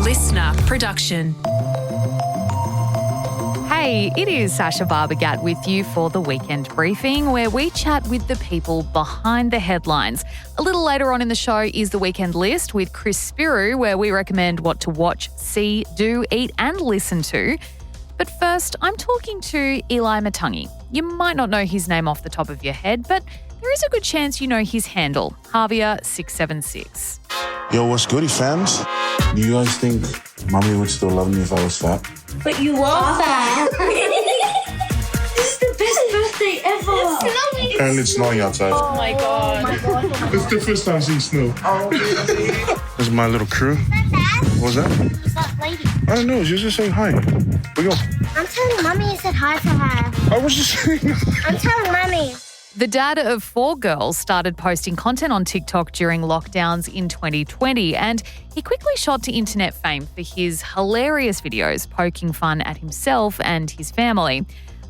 listener production. Hey, it is Sacha Barbour Gatt with you for the weekend briefing, where we chat with the people behind the headlines. A little later on in the show is the weekend list with Spyrou, where we recommend what to watch, see, do, eat and listen to. But first, I'm talking to Ilai Matangi. You might not know his name off the top of your head, but there is a good chance you know his handle, Javier676. Yo, what's goody, fams? Do you guys think mommy would still love me if I was fat? But you are fat. This is the best birthday ever. It's snowing. Apparently it's snowing outside. Oh my god. It's the first time seeing snow. This is my little crew. What was that? Who's that lady? I don't know. She was just saying hi. Where you go? I'm telling mommy you said hi to her. I was just saying. I'm telling mommy. The dad of 4 girls started posting content on TikTok during lockdowns in 2020, and he quickly shot to internet fame for his hilarious videos poking fun at himself and his family.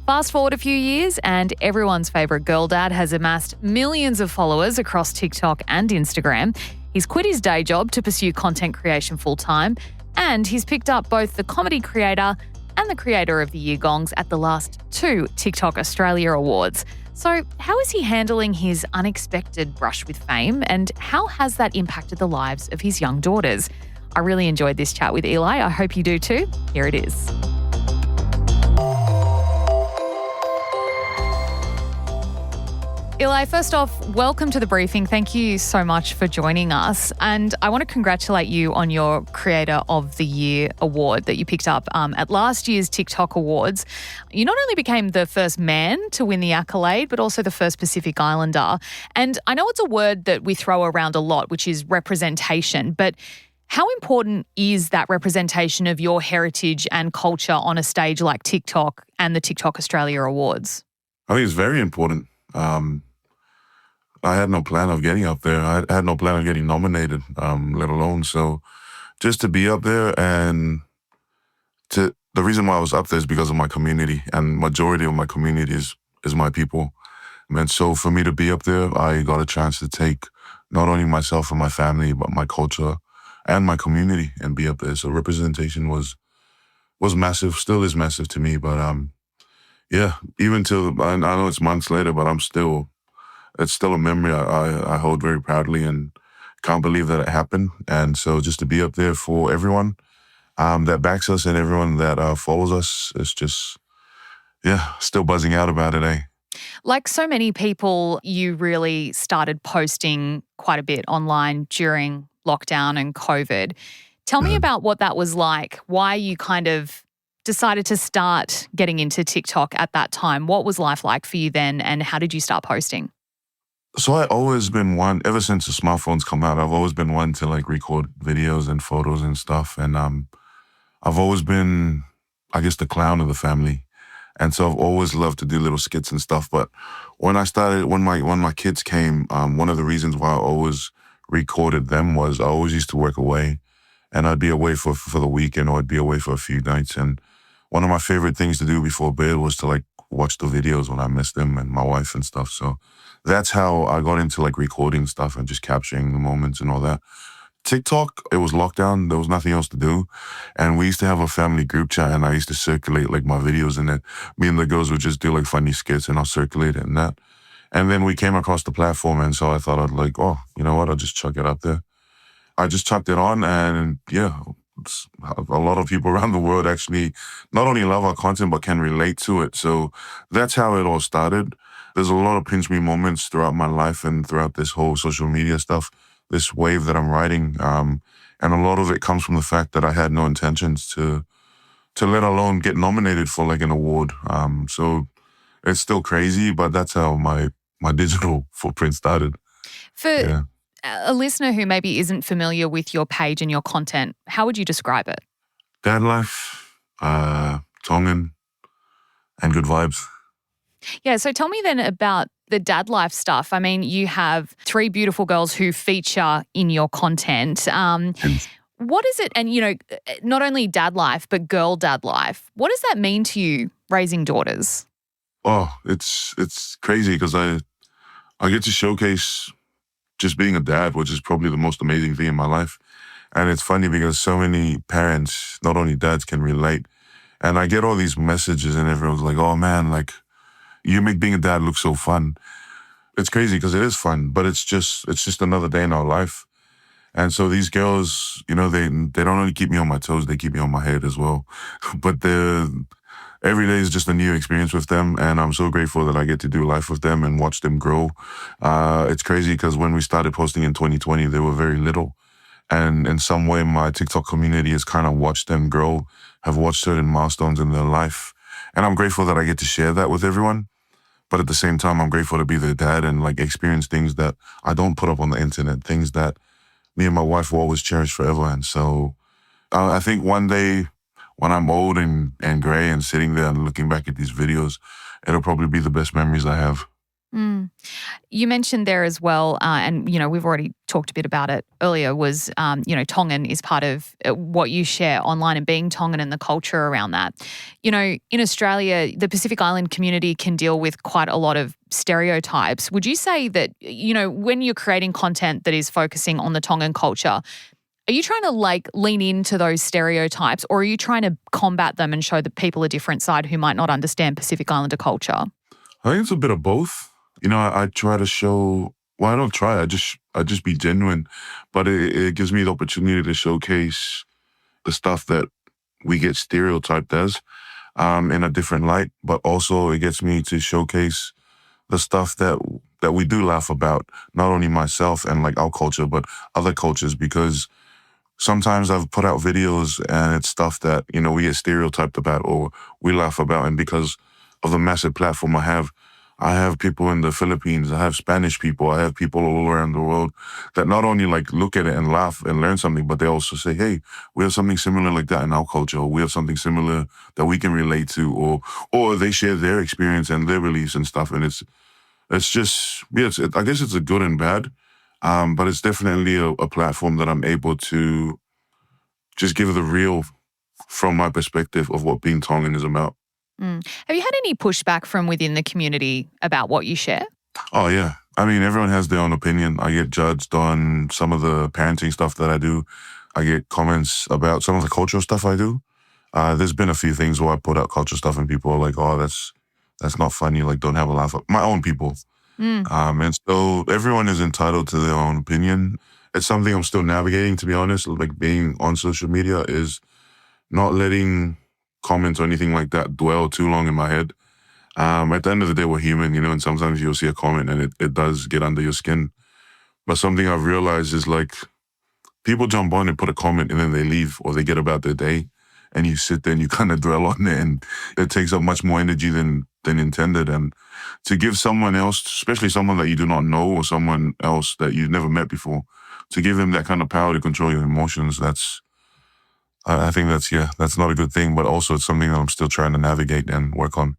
Fast forward a few years, and everyone's favourite girl dad has amassed millions of followers across TikTok and Instagram. He's quit his day job to pursue content creation full-time, and he's picked up both the comedy creator and the creator of the year gongs at the last 2 TikTok Australia Awards. So how is he handling his unexpected brush with fame, and how has that impacted the lives of his young daughters? I really enjoyed this chat with Ilai. I hope you do too. Here it is. Ilai, first off, welcome to the briefing. Thank you so much for joining us. And I want to congratulate you on your Creator of the Year award that you picked up at last year's TikTok Awards. You not only became the first man to win the accolade, but also the first Pacific Islander. And I know it's a word that we throw around a lot, which is representation, but how important is that representation of your heritage and culture on a stage like TikTok and the TikTok Australia Awards? I think it's very important. I had no plan of getting up there. I had no plan of getting nominated, let alone. So just to be up there, and the reason why I was up there is because of my community, and majority of my community is my people. And so for me to be up there, I got a chance to take not only myself and my family, but my culture and my community and be up there. So representation was massive, still is massive to me. But yeah, even till, I know it's months later, but it's still a memory I hold very proudly and can't believe that it happened. And so just to be up there for everyone that backs us and everyone that follows us, it's just, still buzzing out about it, eh? Like so many people, you really started posting quite a bit online during lockdown and COVID. Tell me about what that was like, why you kind of decided to start getting into TikTok at that time. What was life like for you then, and how did you start posting? So I always been one, ever since the smartphones come out, I've always been one to like record videos and photos and stuff. And I've always been, I guess, the clown of the family. And so I've always loved to do little skits and stuff. But when my kids came, one of the reasons why I always recorded them was I always used to work away, and I'd be away for the weekend, or I'd be away for a few nights. And one of my favorite things to do before bed was to like watch the videos when I missed them and my wife and stuff. So that's how I got into like recording stuff and just capturing the moments and all that. TikTok, it was lockdown. There was nothing else to do. And we used to have a family group chat, and I used to circulate like my videos in it. Me and the girls would just do like funny skits, and I'll circulate it and that. And then we came across the platform, and so I thought I'd like, oh, you know what? I'll just chuck it up there. I just chucked it on, and a lot of people around the world actually not only love our content, but can relate to it. So that's how it all started. There's a lot of pinch me moments throughout my life and throughout this whole social media stuff, this wave that I'm riding. And a lot of it comes from the fact that I had no intentions to let alone get nominated for like an award. So it's still crazy, but that's how my digital footprint started. For a listener who maybe isn't familiar with your page and your content, how would you describe it? Dad life, Tongan, and good vibes. Yeah, so tell me then about the dad life stuff. I mean, you have 3 beautiful girls who feature in your content. What is it, and you know, not only dad life, but girl dad life, what does that mean to you raising daughters? Oh, it's crazy because I get to showcase just being a dad, which is probably the most amazing thing in my life. And it's funny because so many parents, not only dads, can relate. And I get all these messages and everyone's like, oh man, like you make being a dad look so fun. It's crazy because it is fun, but it's just another day in our life. And so these girls, you know, they don't only keep me on my toes, they keep me on my head as well. But every day is just a new experience with them, and I'm so grateful that I get to do life with them and watch them grow. It's crazy because when we started posting in 2020, they were very little. And in some way, my TikTok community has kind of watched them grow, have watched certain milestones in their life. And I'm grateful that I get to share that with everyone. But at the same time, I'm grateful to be their dad and like experience things that I don't put up on the internet, things that me and my wife will always cherish forever. And so I think one day when I'm old and gray and sitting there and looking back at these videos, it'll probably be the best memories I have. Mm. You mentioned there as well, and, you know, we've already talked a bit about it earlier, was, you know, Tongan is part of what you share online and being Tongan and the culture around that. You know, in Australia, the Pacific Island community can deal with quite a lot of stereotypes. Would you say that, you know, when you're creating content that is focusing on the Tongan culture, are you trying to like lean into those stereotypes, or are you trying to combat them and show the people a different side who might not understand Pacific Islander culture? I think it's a bit of both. You know, I try to show, well, I don't try, I just be genuine, but it gives me the opportunity to showcase the stuff that we get stereotyped as in a different light, but also it gets me to showcase the stuff that we do laugh about, not only myself and like our culture, but other cultures, because sometimes I've put out videos and it's stuff that, you know, we get stereotyped about or we laugh about. And because of the massive platform I have people in the Philippines, I have Spanish people, I have people all around the world that not only like look at it and laugh and learn something, but they also say, hey, we have something similar like that in our culture, or we have something similar that we can relate to, or they share their experience and their beliefs and stuff. And it's just, yeah, I guess it's a good and bad, but it's definitely a platform that I'm able to just give the real from my perspective of what being Tongan is about. Mm. Have you had any pushback from within the community about what you share? Oh, yeah. I mean, everyone has their own opinion. I get judged on some of the parenting stuff that I do. I get comments about some of the cultural stuff I do. There's been a few things where I put out cultural stuff and people are like, oh, that's not funny. Like, don't have a laugh. My own people. And so everyone is entitled to their own opinion. It's something I'm still navigating, to be honest. Like, being on social media is not letting comments or anything like that dwell too long in my head. At the end of the day, we're human, you know, and sometimes you'll see a comment and it does get under your skin. But something I've realized is like people jump on and put a comment and then they leave or they get about their day, and you sit there and you kind of dwell on it, and it takes up much more energy than intended. And to give someone else, especially someone that you do not know or someone else that you've never met before, to give them that kind of power to control your emotions, I think that's not a good thing, but also it's something that I'm still trying to navigate and work on.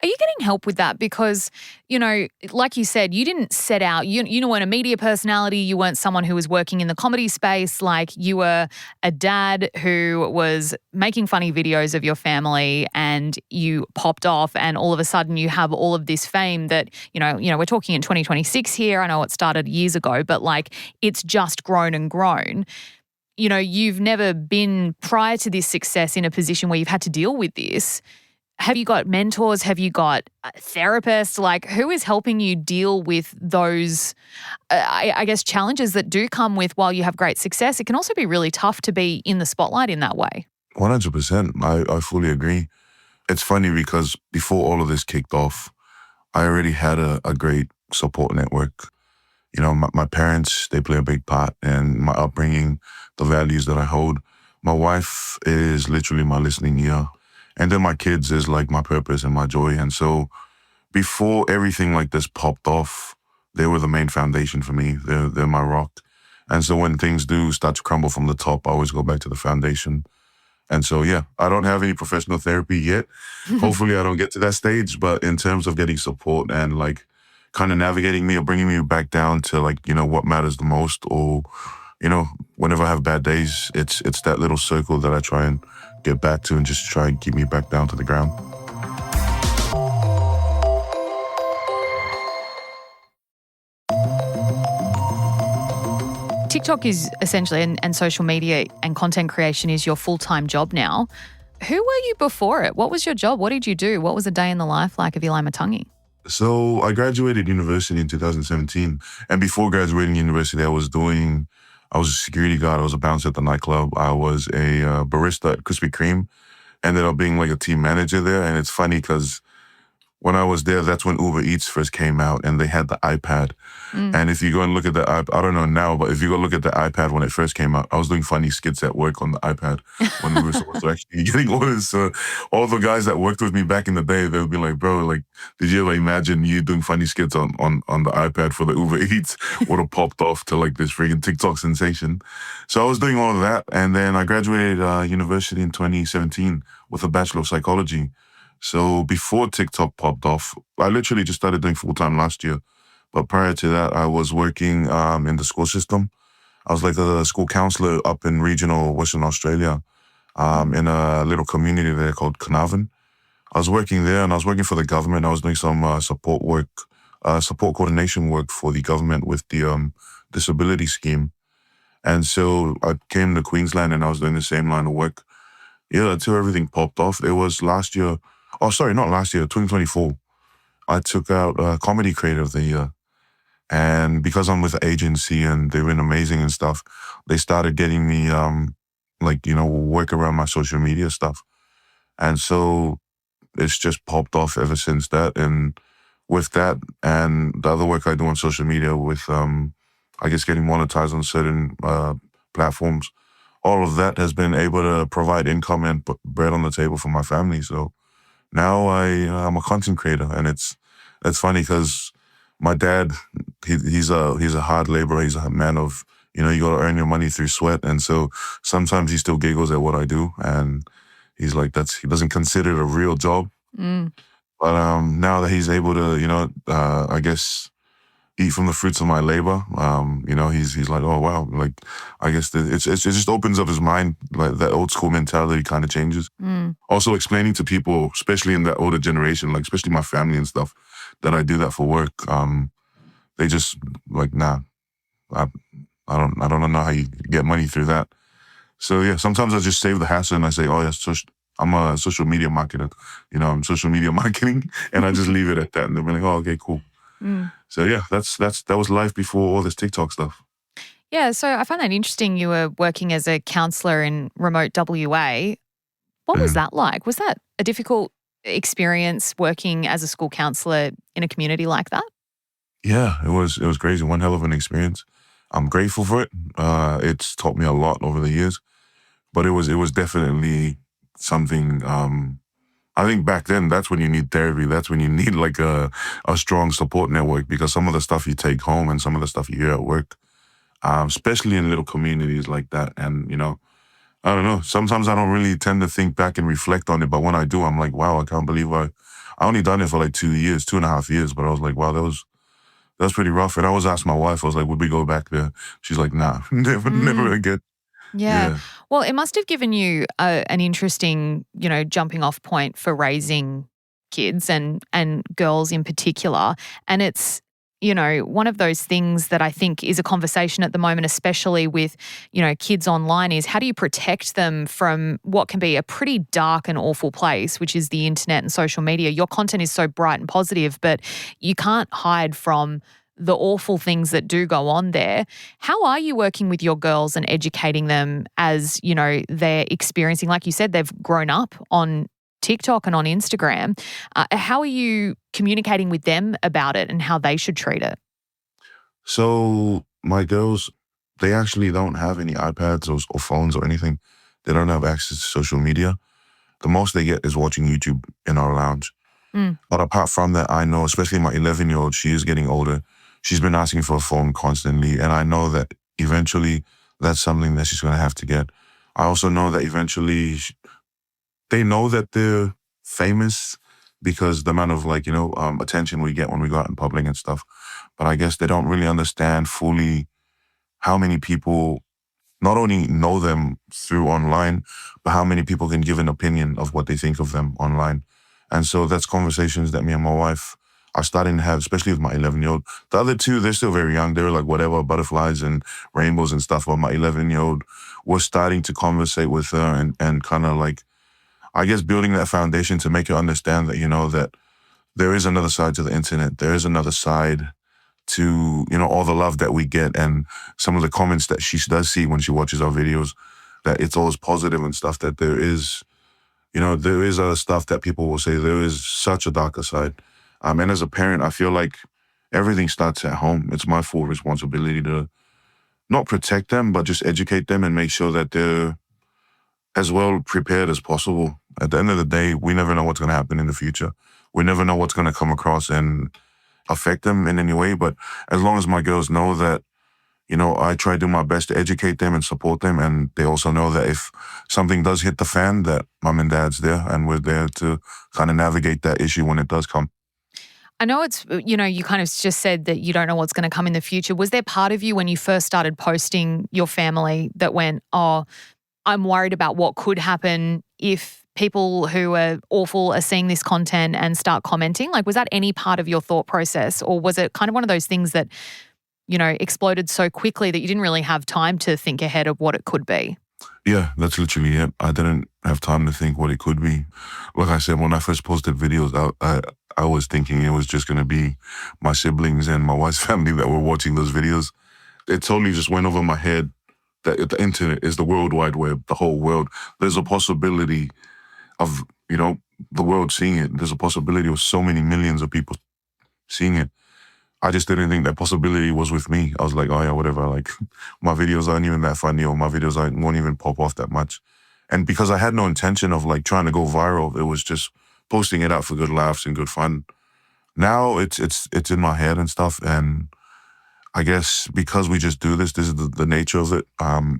Are you getting help with that? Because, you know, like you said, you didn't set out, you weren't a media personality, you weren't someone who was working in the comedy space, like you were a dad who was making funny videos of your family and you popped off and all of a sudden you have all of this fame that, you know, we're talking in 2026 here. I know it started years ago, but like it's just grown and grown. You know, you've never been prior to this success in a position where you've had to deal with this. Have you got mentors? Have you got therapists? Like, who is helping you deal with those, I guess, challenges that do come with while you have great success? It can also be really tough to be in the spotlight in that way. 100%. I fully agree. It's funny because before all of this kicked off, I already had a great support network. You know, my parents, they play a big part in my upbringing, the values that I hold. My wife is literally my listening ear. And then my kids is like my purpose and my joy. And so before everything like this popped off, they were the main foundation for me. They're my rock. And so when things do start to crumble from the top, I always go back to the foundation. And so, yeah, I don't have any professional therapy yet. Hopefully I don't get to that stage. But in terms of getting support and like kind of navigating me or bringing me back down to like, you know, what matters the most, or, you know, whenever I have bad days, it's that little circle that I try and get back to and just try and keep me back down to the ground. TikTok is essentially, and social media and content creation is your full-time job now. Who were you before it? What was your job? What did you do? What was a day in the life like of Ilai Matangi? So I graduated university in 2017. And before graduating university, I was a security guard. I was a bouncer at the nightclub. I was a barista at Krispy Kreme. Ended up being like a team manager there. And it's funny because when I was there, that's when Uber Eats first came out and they had the iPad. And if you go and look at the iPad, I don't know now, but if you go look at the iPad when it first came out, I was doing funny skits at work on the iPad when we were supposed to actually getting orders. So all the guys that worked with me back in the day, they would be like, bro, like, did you ever imagine you doing funny skits on the iPad for the Uber Eats? Would have popped off to like this freaking TikTok sensation. So I was doing all of that. And then I graduated university in 2017 with a Bachelor of Psychology. So before TikTok popped off, I literally just started doing full-time last year. But prior to that, I was working in the school system. I was like a school counselor up in regional Western Australia in a little community there called Carnarvon. I was working there and I was working for the government. I was doing some support coordination work for the government with the disability scheme. And so I came to Queensland and I was doing the same line of work. Yeah, until everything popped off. It was last year. Oh, sorry, not last year, 2024. I took out Comedy Creator of the Year. And because I'm with the agency and they've been amazing and stuff, they started getting me, work around my social media stuff. And so it's just popped off ever since that. And with that and the other work I do on social media with, getting monetized on certain platforms, all of that has been able to provide income and put bread on the table for my family. So now I'm a content creator, and it's funny because my dad, he's a hard laborer. He's a man of, you got to earn your money through sweat. And so sometimes he still giggles at what I do. And he's like, he doesn't consider it a real job. But now that he's able to, eat from the fruits of my labor, he's like, oh, wow. Like, I guess it just opens up his mind. Like that old school mentality kind of changes. Also explaining to people, especially in that older generation, like especially my family and stuff, that I do that for work. They just like, nah, I don't know how you get money through that. So yeah, sometimes I just save the hassle and I say, oh yeah, I'm a social media marketer. I'm social media marketing, and I just leave it at that. And they'll be like, oh, okay, cool. So yeah, that was life before all this TikTok stuff. Yeah, so I find that interesting. You were working as a counsellor in remote WA. What was that like? Was that a difficult experience working as a school counsellor in a community like that? Yeah, it was crazy. One hell of an experience. I'm grateful for it. It's taught me a lot over the years, but it was definitely something. I think back then, that's when you need therapy. That's when you need like a strong support network, because some of the stuff you take home and some of the stuff you hear at work, especially in little communities like that. And, I don't know, sometimes I don't really tend to think back and reflect on it. But when I do, I'm like, wow, I can't believe I only done it for like 2.5 years. But I was like, wow, that was pretty rough. And I always asked my wife, I was like, would we go back there? She's like, nah, never again. Yeah. Well, it must have given you an interesting, jumping off point for raising kids and girls in particular. And it's, one of those things that I think is a conversation at the moment, especially with, kids online, is how do you protect them from what can be a pretty dark and awful place, which is the internet and social media. Your content is so bright and positive, but you can't hide from the awful things that do go on there. How are you working with your girls and educating them as, they're experiencing, like you said, they've grown up on TikTok and on Instagram. How are you communicating with them about it and how they should treat it? So my girls, they actually don't have any iPads or phones or anything. They don't have access to social media. The most they get is watching YouTube in our lounge. But apart from that, I know, especially my 11-year-old, she is getting older. She's been asking for a phone constantly, and I know that eventually that's something that she's going to have to get. I also know that eventually they know that they're famous because the amount of attention we get when we go out in public and stuff. But I guess they don't really understand fully how many people not only know them through online, but how many people can give an opinion of what they think of them online. And so that's conversations that me and my wife, are starting to have, especially with my 11-year-old. The other two, they're still very young. They were like whatever, butterflies and rainbows and stuff. But my 11-year-old was starting to conversate with her and kind of like, I guess, building that foundation to make her understand that, that there is another side to the internet. There is another side to, all the love that we get and some of the comments that she does see when she watches our videos, that it's always positive and stuff, that there is, there is other stuff that people will say there is such a darker side. And as a parent, I feel like everything starts at home. It's my full responsibility to not protect them, but just educate them and make sure that they're as well prepared as possible. At the end of the day, we never know what's going to happen in the future. We never know what's going to come across and affect them in any way. But as long as my girls know that, I try to do my best to educate them and support them, and they also know that if something does hit the fan, that mom and dad's there and we're there to kind of navigate that issue when it does come. I know it's, you kind of just said that you don't know what's going to come in the future. Was there part of you when you first started posting your family that went, oh, I'm worried about what could happen if people who are awful are seeing this content and start commenting? Like, was that any part of your thought process, or was it kind of one of those things that, exploded so quickly that you didn't really have time to think ahead of what it could be? Yeah, that's literally it. I didn't have time to think what it could be. Like I said, when I first posted videos, I was thinking it was just going to be my siblings and my wife's family that were watching those videos. It totally just went over my head that the internet is the World Wide Web, the whole world. There's a possibility of, the world seeing it. There's a possibility of so many millions of people seeing it. I just didn't think that possibility was with me. I was like, oh yeah, whatever. Like, my videos aren't even that funny, or my videos won't even pop off that much. And because I had no intention of like trying to go viral, it was just posting it out for good laughs and good fun. Now it's in my head and stuff. And I guess because we just do this is the nature of it.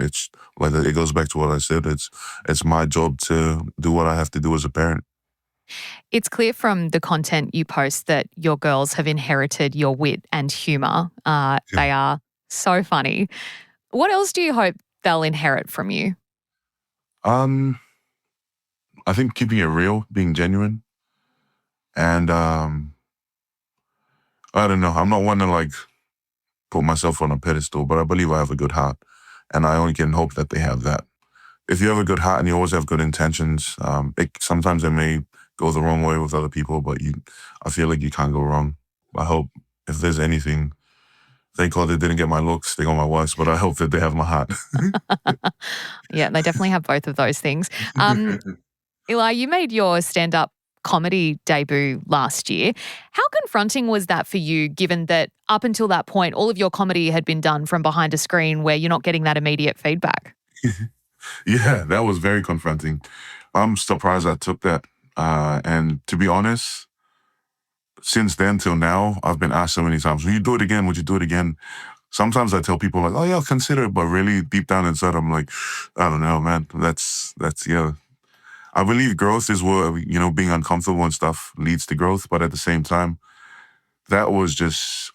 It's like, it goes back to what I said. It's my job to do what I have to do as a parent. It's clear from the content you post that your girls have inherited your wit and humour. They are so funny. What else do you hope they'll inherit from you? I think keeping it real, being genuine. And I don't know. I'm not one to like put myself on a pedestal, but I believe I have a good heart. And I only can hope that they have that. If you have a good heart and you always have good intentions, sometimes it may go the wrong way with other people, but I feel like you can't go wrong. I hope if there's anything, thank God they didn't get my looks, they got my wife's, but I hope that they have my heart. Yeah, they definitely have both of those things. Ilai, you made your stand-up comedy debut last year. How confronting was that for you, given that up until that point, all of your comedy had been done from behind a screen where you're not getting that immediate feedback? Yeah, that was very confronting. I'm surprised I took that. And to be honest, since then till now, I've been asked so many times, will you do it again? Would you do it again? Sometimes I tell people like, oh yeah, I'll consider it. But really deep down inside, I'm like, I don't know, man. That's yeah. I believe growth is what, being uncomfortable and stuff leads to growth. But at the same time, that was just,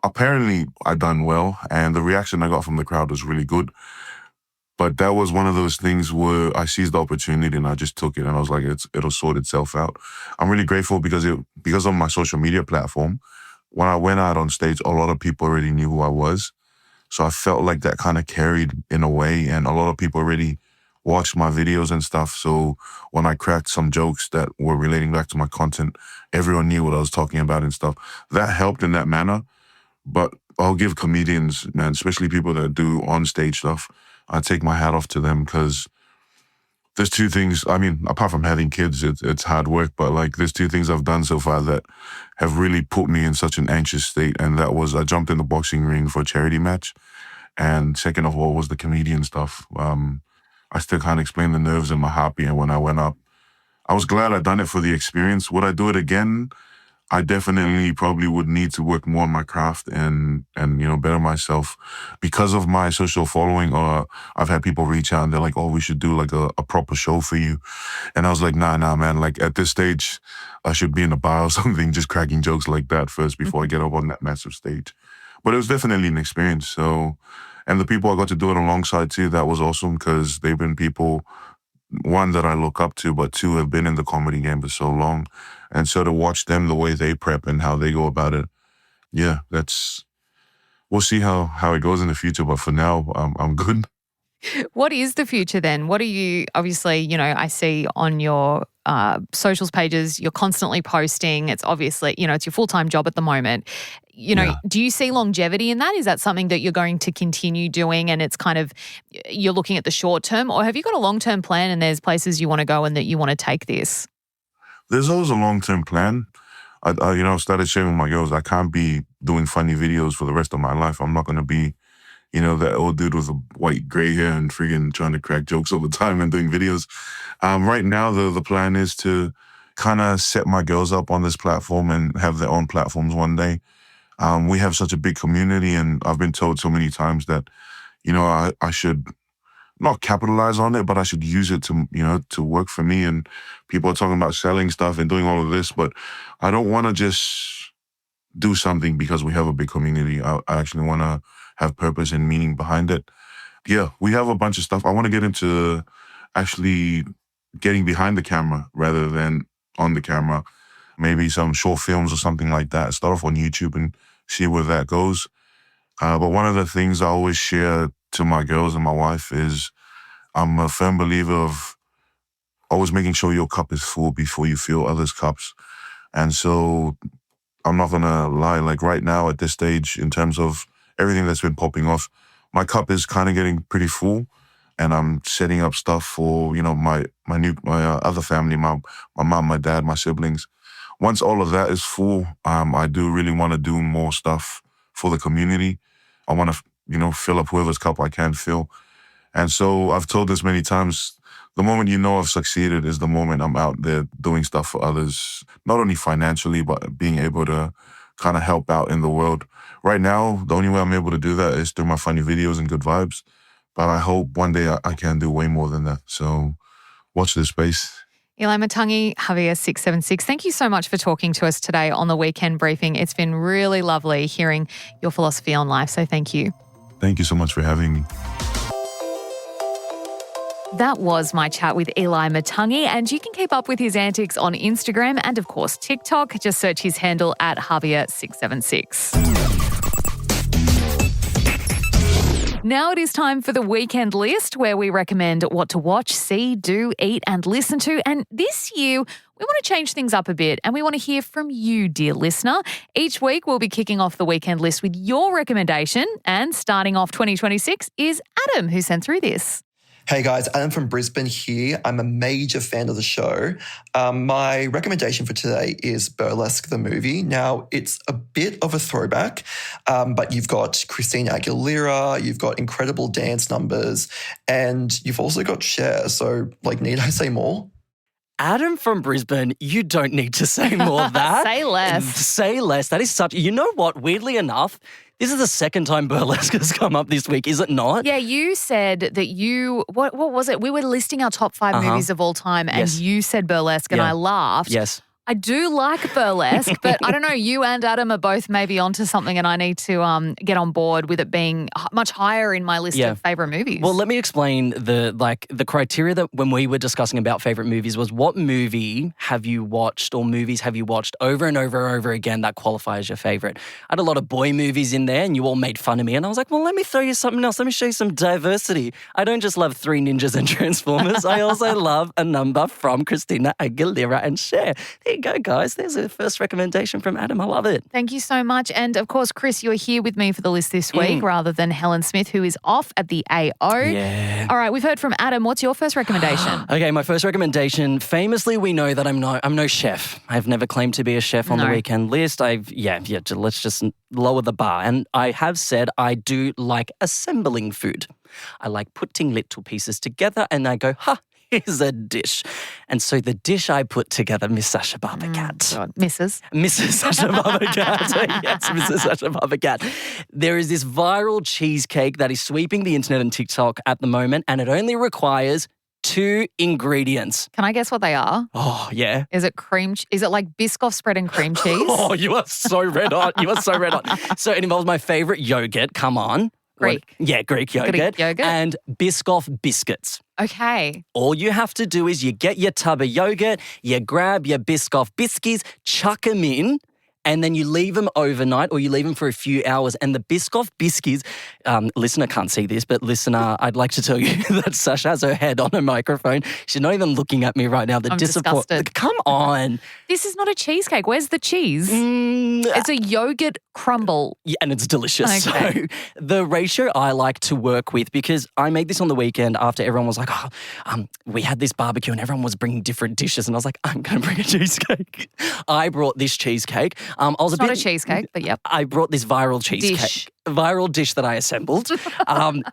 apparently I done well. And the reaction I got from the crowd was really good. But that was one of those things where I seized the opportunity and I just took it, and I was like, it'll sort itself out. I'm really grateful because of my social media platform. When I went out on stage, a lot of people already knew who I was. So I felt like that kind of carried in a way, and a lot of people already watched my videos and stuff. So when I cracked some jokes that were relating back to my content, everyone knew what I was talking about and stuff. That helped in that manner. But I'll give comedians, man, especially people that do on-stage stuff, I take my hat off to them, because there's two things. I mean, apart from having kids, it's hard work, but like there's two things I've done so far that have really put me in such an anxious state. And that was, I jumped in the boxing ring for a charity match. And second of all was the comedian stuff. I still can't explain the nerves in my heartbeat. And when I went up, I was glad I'd done it for the experience. Would I do it again? I definitely probably would need to work more on my craft and better myself. Because of my social following, I've had people reach out and they're like, oh, we should do like a proper show for you. And I was like, nah, man, like at this stage, I should be in a bar or something, just cracking jokes like that first before I get up on that massive stage. But it was definitely an experience. So, and the people I got to do it alongside too, that was awesome, because they've been people one, that I look up to, but two, have been in the comedy game for so long. And so to watch them, the way they prep and how they go about it, yeah, we'll see how it goes in the future. But for now, I'm good. What is the future then? What are you, obviously, I see on your socials pages, you're constantly posting. It's obviously, it's your full-time job at the moment. Do you see longevity in that? Is that something that you're going to continue doing and it's kind of, you're looking at the short term, or have you got a long-term plan and there's places you want to go and that you want to take this? There's always a long-term plan. I started sharing with my girls, I can't be doing funny videos for the rest of my life. I'm not going to be that old dude with a white gray hair and freaking trying to crack jokes all the time and doing videos. Right now, the plan is to kind of set my girls up on this platform and have their own platforms one day. We have such a big community, and I've been told so many times that, I should not capitalize on it, but I should use it to work for me. And people are talking about selling stuff and doing all of this, but I don't want to just do something because we have a big community. I actually want to have purpose and meaning behind it. Yeah, we have a bunch of stuff. I want to get into actually getting behind the camera rather than on the camera. Maybe some short films or something like that. Start off on YouTube and see where that goes. But one of the things I always share to my girls and my wife is I'm a firm believer of always making sure your cup is full before you fill others' cups. And so I'm not going to lie, like right now at this stage, in terms of everything that's been popping off, my cup is kind of getting pretty full, and I'm setting up stuff for, my other family, my mom, my dad, my siblings. Once all of that is full, I do really want to do more stuff for the community. I want to, fill up whoever's cup I can fill. And so I've told this many times, the moment I've succeeded is the moment I'm out there doing stuff for others, not only financially, but being able to kind of help out in the world. Right now, the only way I'm able to do that is through my funny videos and good vibes. But I hope one day I can do way more than that. So watch this space. Ilai Matangi, Javier 676, thank you so much for talking to us today on the Weekend Briefing. It's been really lovely hearing your philosophy on life. So thank you. Thank you so much for having me. That was my chat with Ilai Matangi, and you can keep up with his antics on Instagram and, of course, TikTok. Just search his handle at Javier676. Now it is time for the Weekend List, where we recommend what to watch, see, do, eat and listen to. And this year, we want to change things up a bit and we want to hear from you, dear listener. Each week, we'll be kicking off the Weekend List with your recommendation. And starting off 2026 is Adam, who sent through this. Hey guys, Adam from Brisbane here. I'm a major fan of the show. My recommendation for today is Burlesque the movie. Now, it's a bit of a throwback, but you've got Christina Aguilera, you've got incredible dance numbers, and you've also got Cher. So, need I say more? Adam from Brisbane, you don't need to say more of that. Say less. Say less. That is such... You know what? Weirdly enough, this is the second time Burlesque has come up this week, is it not? Yeah, you said that you... What was it? We were listing our top 5 movies of all time and you said Burlesque and I laughed. Yes. I do like Burlesque, but I don't know, you and Adam are both maybe onto something and I need to get on board with it being much higher in my list of favourite movies. Well, let me explain the criteria that when we were discussing about favourite movies was what movie have you watched or movies have you watched over and over and over again that qualify as your favourite. I had a lot of boy movies in there and you all made fun of me and I was like, well, let me throw you something else. Let me show you some diversity. I don't just love Three Ninjas and Transformers. I also love a number from Christina Aguilera and Cher. There you go, guys. There's a first recommendation from Adam. I love it. Thank you so much. And of course, Chris, you're here with me for the list this week rather than Helen Smith, who is off at the AO. Yeah. All right, we've heard from Adam. What's your first recommendation? Okay, my first recommendation. Famously, we know that I'm no chef. I've never claimed to be a chef on the weekend list. Let's just lower the bar. And I have said I do like assembling food. I like putting little pieces together and I go, here's a dish. And so the dish I put together, Miss Sacha Gatt. Mrs. Sacha Gatt. Yes, Mrs. Sacha Gatt. There is this viral cheesecake that is sweeping the internet and TikTok at the moment, and it only requires 2 ingredients. Can I guess what they are? Oh, yeah. Is it like Biscoff spread and cream cheese? Oh, you are so red hot. So it involves my favourite yogurt. Come on. Greek. Greek yogurt. Greek yogurt. And Biscoff biscuits. Okay. All you have to do is you get your tub of yogurt, you grab your Biscoff biscuits, chuck them in, and then you leave them overnight or you leave them for a few hours. And the Biscoff biscuits, listener can't see this, but listener, I'd like to tell you that Sacha has her head on her microphone. She's not even looking at me right now. I'm disgusted. Come on. This is not a cheesecake. Where's the cheese? It's a yogurt crumble. Yeah, and it's delicious. Okay. So the ratio I like to work with, because I made this on the weekend after everyone was like, we had this barbecue and everyone was bringing different dishes. And I was like, I'm going to bring a cheesecake. I brought this cheesecake. It's not a cheesecake, but yep. I brought this viral cheesecake. Viral dish that I assembled.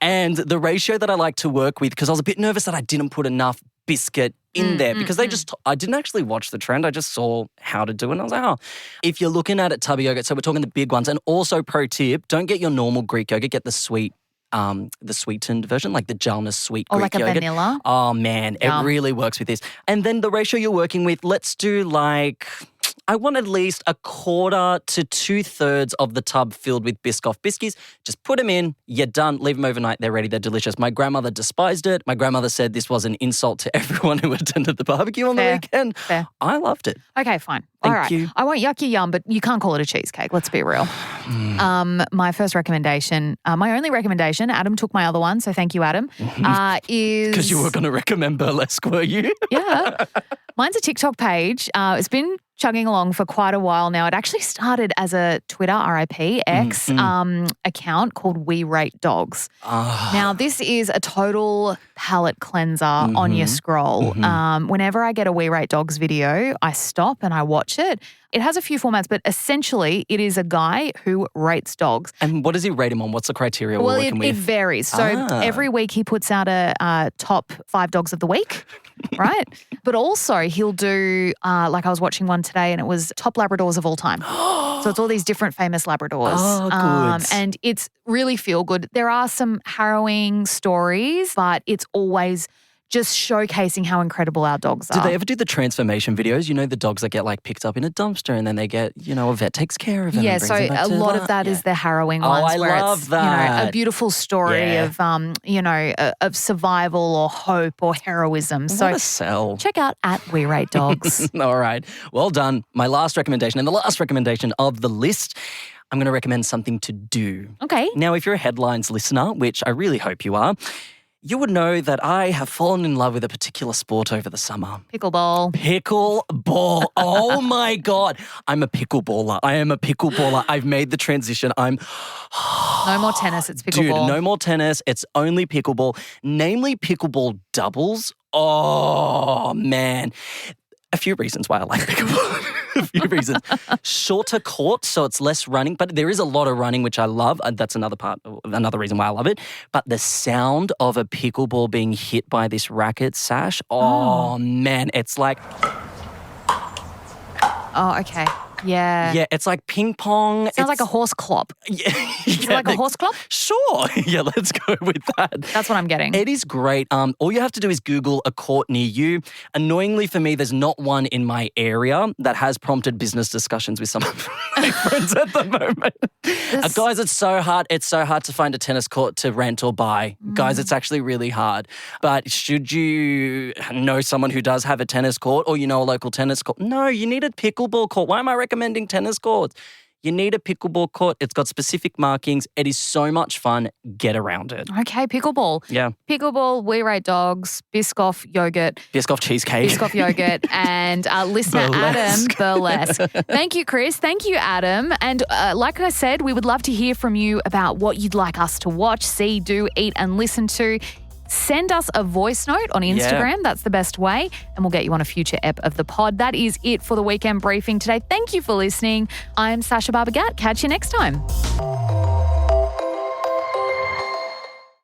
And the ratio that I like to work with, because I was a bit nervous that I didn't put enough biscuit in there because I didn't actually watch the trend. I just saw how to do it. And I was like, if you're looking at it, tubby yogurt, so we're talking the big ones. And also pro tip, don't get your normal Greek yogurt, get the sweetened version, like the Jalna sweet Greek like a yogurt. vanilla. Oh man, it really works with this. And then the ratio you're working with, let's do I want at least 1/4 to 2/3 of the tub filled with Biscoff biscuits. Just put them in, you're done, leave them overnight, they're ready, they're delicious. My grandmother despised it. My grandmother said this was an insult to everyone who attended the barbecue on the weekend. Fair. I loved it. Okay, fine. Thank All right. you. I won't yuck your yum, but you can't call it a cheesecake. Let's be real. My first recommendation, my only recommendation, Adam took my other one, so thank you, Adam, is... Because you were going to recommend Burlesque, were you? Yeah. Mine's a TikTok page. It's been chugging along for quite a while now. It actually started as a Twitter, RIP, X account called We Rate Dogs. Now, this is a total palate cleanser on your scroll. Whenever I get a We Rate Dogs video, I stop and I watch it. It has a few formats, but essentially it is a guy who rates dogs. And what does he rate him on? What's the criteria we're working with? It varies. So every week he puts out a top 5 dogs of the week, right? But also he'll do, like I was watching one today and it was top Labradors of all time. So it's all these different famous Labradors. Oh, good. And it's really feel good. There are some harrowing stories, but it's always just showcasing how incredible our dogs are. Do they ever do the transformation videos? You know, the dogs that get picked up in a dumpster and then they get, a vet takes care of them. Yeah, and so brings them back a to lot life. of that is the harrowing ones. I where love it's, that. a beautiful story of, of survival or hope or heroism. What So a sell. check out We Rate Dogs. All right. Well done. My last recommendation and the last recommendation of the list, I'm going to recommend something to do. Okay. Now, if you're a headlines listener, which I really hope you are, you would know that I have fallen in love with a particular sport over the summer. Pickleball. Pickleball. Oh my God. I'm a pickleballer. I am a pickleballer. I've made the transition. No more tennis, it's pickleball. Dude, no more tennis. It's only pickleball, namely pickleball doubles. Oh, man. A few reasons why I like pickleball. A few reasons. Shorter court, so it's less running, but there is a lot of running, which I love. That's another reason why I love it. But the sound of a pickleball being hit by this racket, Sash, man, it's like... Oh, okay. Yeah. Yeah, it's like ping pong. Sounds like a horse clop. Yeah. Is it like a horse clop? Sure. Yeah, let's go with that. That's what I'm getting. It is great. All you have to do is Google a court near you. Annoyingly for me, there's not one in my area that has prompted business discussions with some of my friends at the moment. Guys, it's so hard. It's so hard to find a tennis court to rent or buy. Guys, it's actually really hard. But should you know someone who does have a tennis court or you know a local tennis court? No, you need a pickleball court. Why am I recommending tennis courts? You need a pickleball court. It's got specific markings. It is so much fun. Get around it. Okay, pickleball. Yeah. Pickleball, We Rate Dogs, Biscoff yogurt. Biscoff cheesecake. Biscoff yogurt and listener Adam, Burlesque. Thank you, Chris. Thank you, Adam. And like I said, we would love to hear from you about what you'd like us to watch, see, do, eat and listen to. Send us a voice note on Instagram. Yeah. That's the best way. And we'll get you on a future ep of the pod. That is it for the weekend briefing today. Thank you for listening. I'm Sacha Gatt. Catch you next time.